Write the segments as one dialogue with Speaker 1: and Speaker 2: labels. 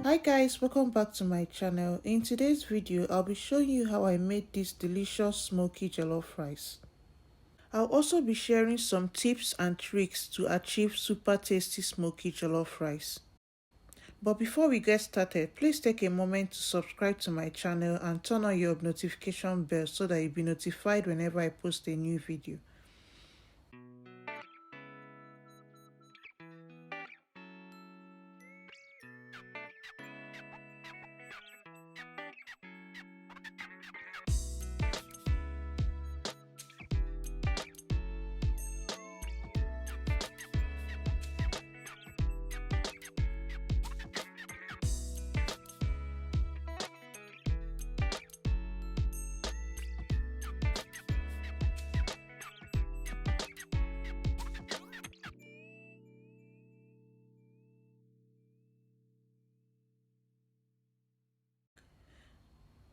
Speaker 1: Hi guys, welcome back to my channel. In today's video, I'll be showing you how I made this delicious smoky jollof rice. I'll also be sharing some tips and tricks to achieve super tasty smoky jollof rice. But before we get started, please take a moment to subscribe to my channel and turn on your notification bell so that you'll be notified whenever I post a new video.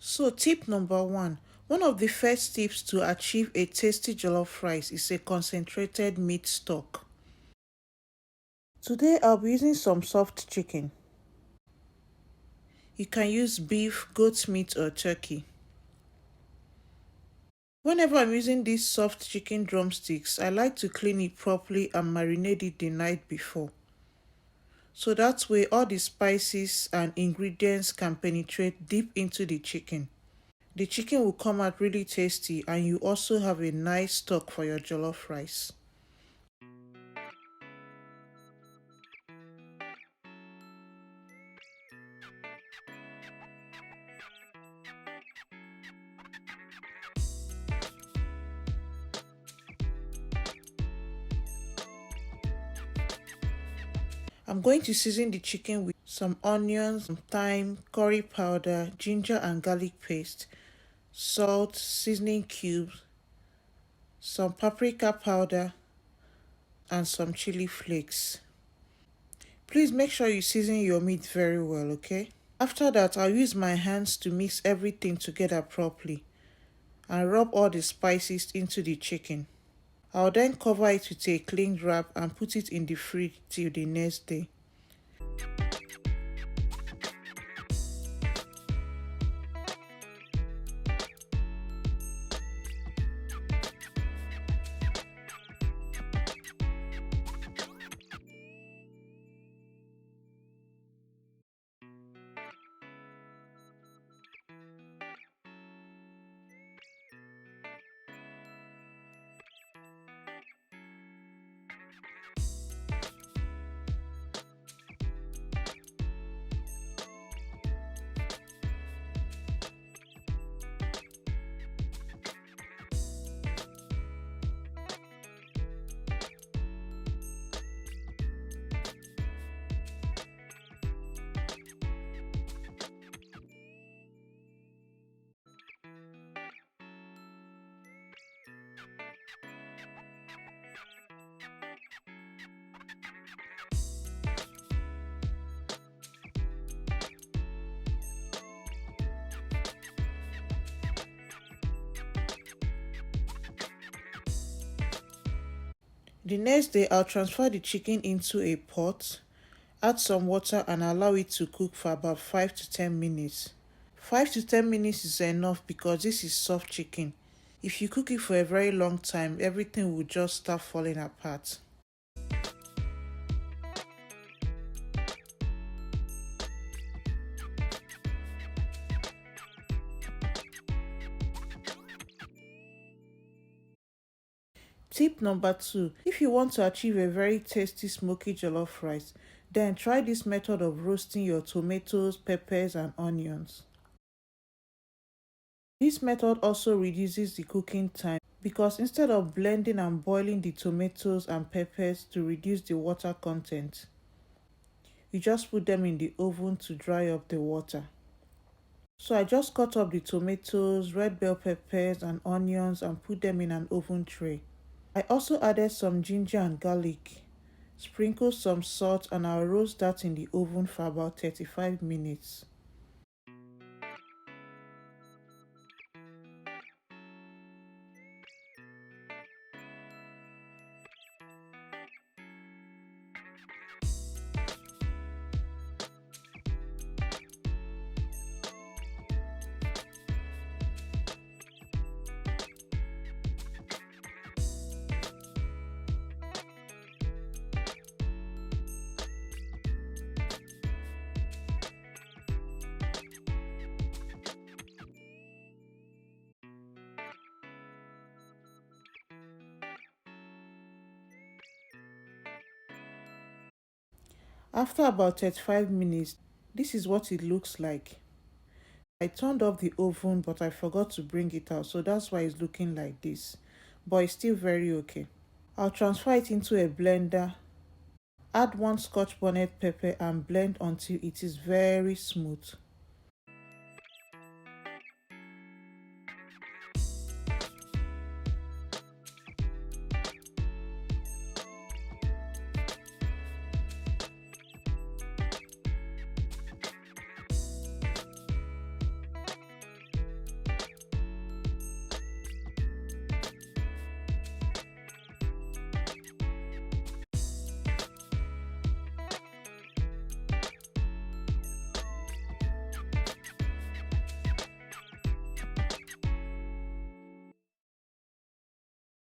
Speaker 1: So tip number 1. One of the first tips to achieve a tasty jollof rice is a concentrated meat stock. Today I'll be using some soft chicken. You can use beef, goat meat or turkey. Whenever I'm using these soft chicken drumsticks, I like to clean it properly and marinate it the night before. So that way all the spices and ingredients can penetrate deep into the chicken. The chicken will come out really tasty and you also have a nice stock for your jollof rice. I'm going to season the chicken with some onions, some thyme, curry powder, ginger and garlic paste, salt, seasoning cubes, some paprika powder, and some chilli flakes. Please make sure you season your meat very well, okay? After that, I'll use my hands to mix everything together properly and rub all the spices into the chicken. I'll then cover it with a cling wrap and put it in the fridge till the next day. The next day, I'll transfer the chicken into a pot, add some water and allow it to cook for about 5 to 10 minutes. 5 to 10 minutes is enough because this is soft chicken. If you cook it for a very long time, everything will just start falling apart. Tip number 2. If you want to achieve a very tasty smoky jollof rice, then try this method of roasting your tomatoes, peppers and onions. This method also reduces the cooking time because instead of blending and boiling the tomatoes and peppers to reduce the water content, you just put them in the oven to dry up the water. So I just cut up the tomatoes, red bell peppers and onions and put them in an oven tray. I also added some ginger and garlic, sprinkled some salt and I'll roast that in the oven for about 35 minutes. After about 35 minutes, this is what it looks like. I turned off the oven but I forgot to bring it out, so that's why it's looking like this. But it's still very okay. I'll transfer it into a blender, add one scotch bonnet pepper and blend until it is very smooth.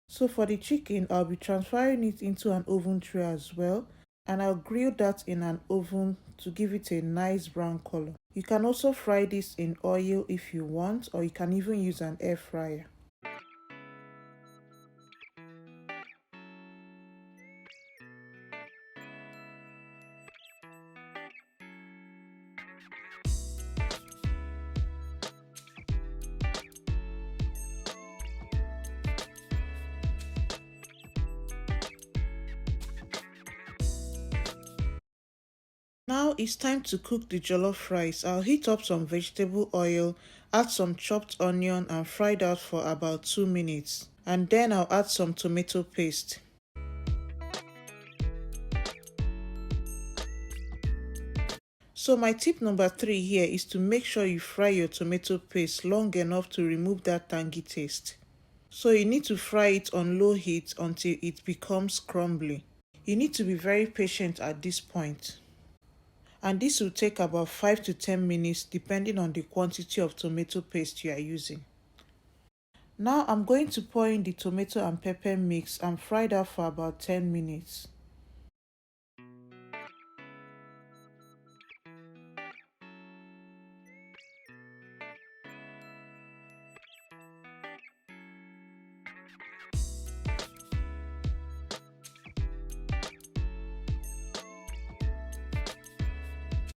Speaker 1: So for the chicken, I'll be transferring it into an oven tray as well, and I'll grill that in an oven to give it a nice brown color. You can also fry this in oil if you want, or you can even use an air fryer. Now it's time to cook the jollof rice. I'll heat up some vegetable oil, add some chopped onion and fry that for about 2 minutes. And then I'll add some tomato paste. So my tip number 3 here is to make sure you fry your tomato paste long enough to remove that tangy taste. So you need to fry it on low heat until it becomes crumbly. You need to be very patient at this point. And this will take about 5 to 10 minutes depending on the quantity of tomato paste you are using. Now I'm going to pour in the tomato and pepper mix and fry that for about 10 minutes.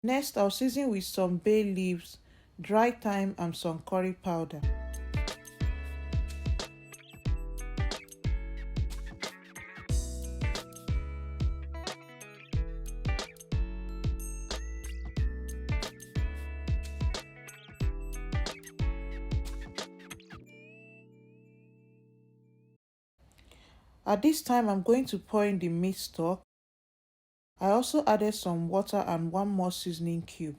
Speaker 1: Next, I'll season with some bay leaves, dry thyme and some curry powder. At this time, I'm going to pour in the meat stock. I also added some water and one more seasoning cube.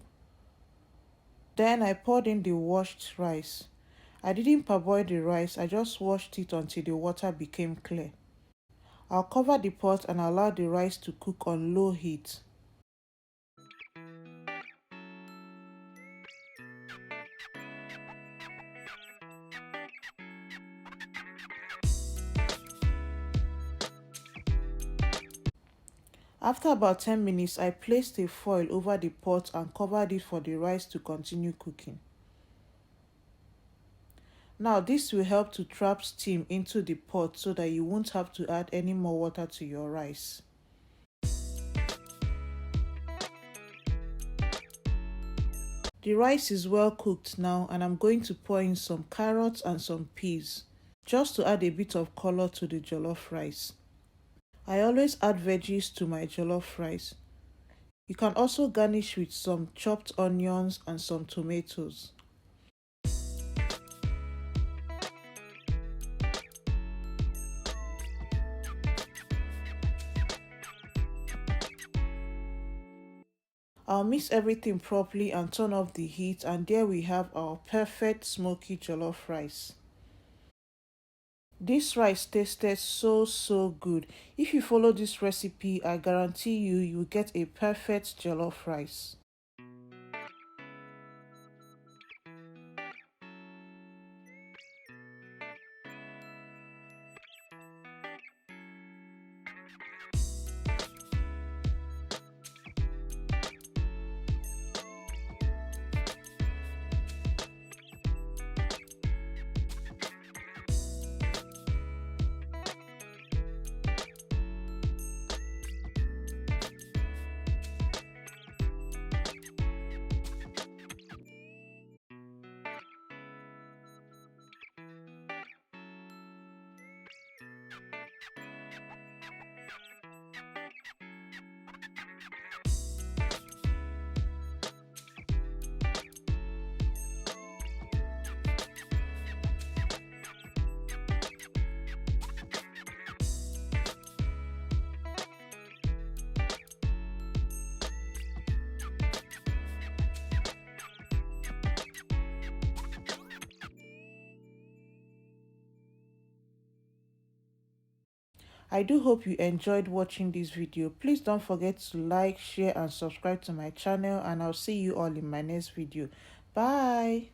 Speaker 1: Then I poured in the washed rice. I didn't parboil the rice, I just washed it until the water became clear. I'll cover the pot and allow the rice to cook on low heat. After about 10 minutes, I placed a foil over the pot and covered it for the rice to continue cooking. Now this will help to trap steam into the pot so that you won't have to add any more water to your rice. The rice is well cooked now and I'm going to pour in some carrots and some peas just to add a bit of color to the jollof rice. I always add veggies to my jollof rice. You can also garnish with some chopped onions and some tomatoes. I'll mix everything properly and turn off the heat, and there we have our perfect smoky jollof rice. This rice tasted so good. If you follow this recipe, I guarantee you will get a perfect jollof rice. I do hope you enjoyed watching this video. Please don't forget to like, share and subscribe to my channel, and I'll see you all in my next video. Bye.